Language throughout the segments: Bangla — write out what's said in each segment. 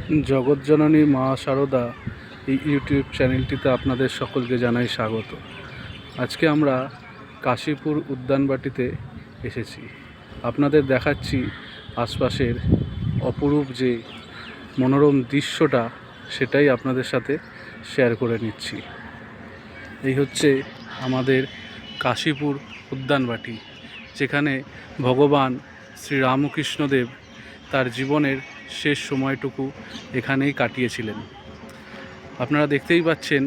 জগৎজননী মা শারদা এই ইউটিউব চ্যানেলটিতে আপনাদের সকলকে জানাই স্বাগত। আজকে আমরা কাশীপুর উদ্যানবাটিতে এসেছি। আপনাদের দেখাচ্ছি আশপাশের অপরূপ যে মনোরম দৃশ্যটা, সেটাই আপনাদের সাথে শেয়ার করে নিচ্ছি। এই হচ্ছে আমাদের কাশীপুর উদ্যানবাটি, যেখানে ভগবান শ্রীরামকৃষ্ণদেব তার জীবনের শেষ সময়টুকু এখানেই কাটিয়েছিলেন। আপনারা দেখতেই পাচ্ছেন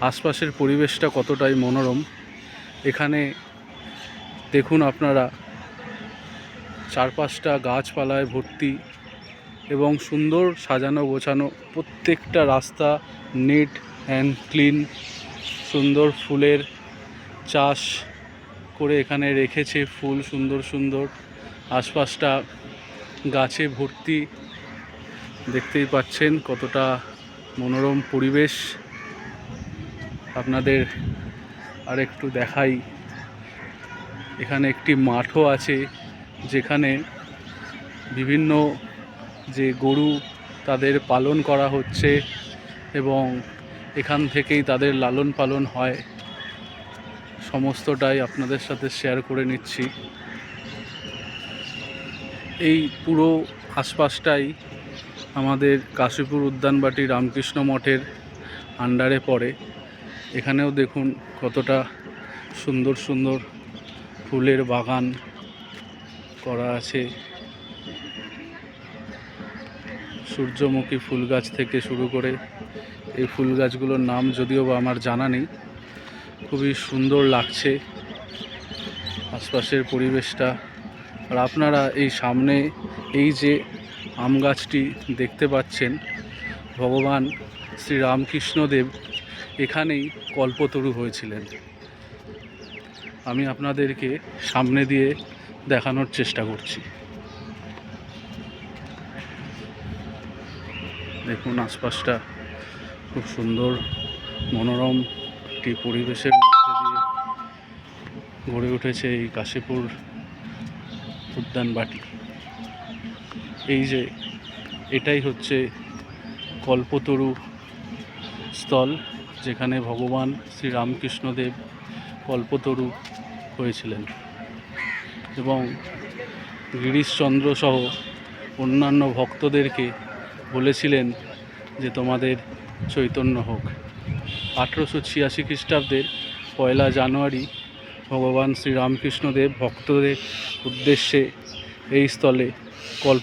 আশপাশের পরিবেশটা কতটাই মনোরম। এখানে দেখুন আপনারা, চারপাশটা গাছপালায় ভর্তি এবং সুন্দর সাজানো গোছানো। প্রত্যেকটা রাস্তা নিট অ্যান্ড ক্লিন, সুন্দর ফুলের চাষ করে এখানে রেখেছে ফুল, সুন্দর সুন্দর। আশপাশটা গাছে ভর্তি, দেখতেই পাচ্ছেন কতটা মনোরম পরিবেশ। আপনাদের আরেকটু দেখাই, এখানে একটি মাঠও আছে, যেখানে বিভিন্ন যে গরু তাদের পালন করা হচ্ছে এবং এখান থেকেই তাদের লালন পালন হয়। সমস্তটাই আপনাদের সাথে শেয়ার করে নিচ্ছি। এই পুরো আশপাশটাই আমাদের কাশীপুর উদ্যানবাটি রামকৃষ্ণ মঠের আন্ডারে পড়ে। এখানেও দেখুন কতটা সুন্দর সুন্দর ফুলের বাগান করা আছে। সূর্যমুখী ফুল গাছ থেকে শুরু করে এই ফুল গাছগুলোর নাম যদিও বা আমার জানা নেই। খুবই সুন্দর লাগছে আশপাশের পরিবেশটা। আর আপনারা এই সামনে এই যে আম গাছটি দেখতে পাচ্ছেন, ভগবান শ্রীরামকৃষ্ণদেব এখানেই কল্পতরু হয়েছিলেন। আমি আপনাদেরকে সামনে দিয়ে দেখানোর চেষ্টা করছি। দেখুন আশপাশটা খুব সুন্দর মনোরম একটি পরিবেশের মধ্যে দিয়ে গড়ে উঠেছে এই কাশীপুর উদ্যানবাটি। এই যে এটাই হচ্ছে কল্পতরু স্থল, যেখানে ভগবান শ্রীরামকৃষ্ণদেব কল্পতরু হয়েছিলেন এবং গিরিশচন্দ্র সহ অন্যান্য ভক্তদেরকে বলেছিলেন যে তোমাদের চৈতন্য হোক। 1886 খ্রিস্টাব্দের 1 জানুয়ারি ভগবান শ্রীরামকৃষ্ণদেব ভক্তদের উদ্দেশ্যে এই স্থলে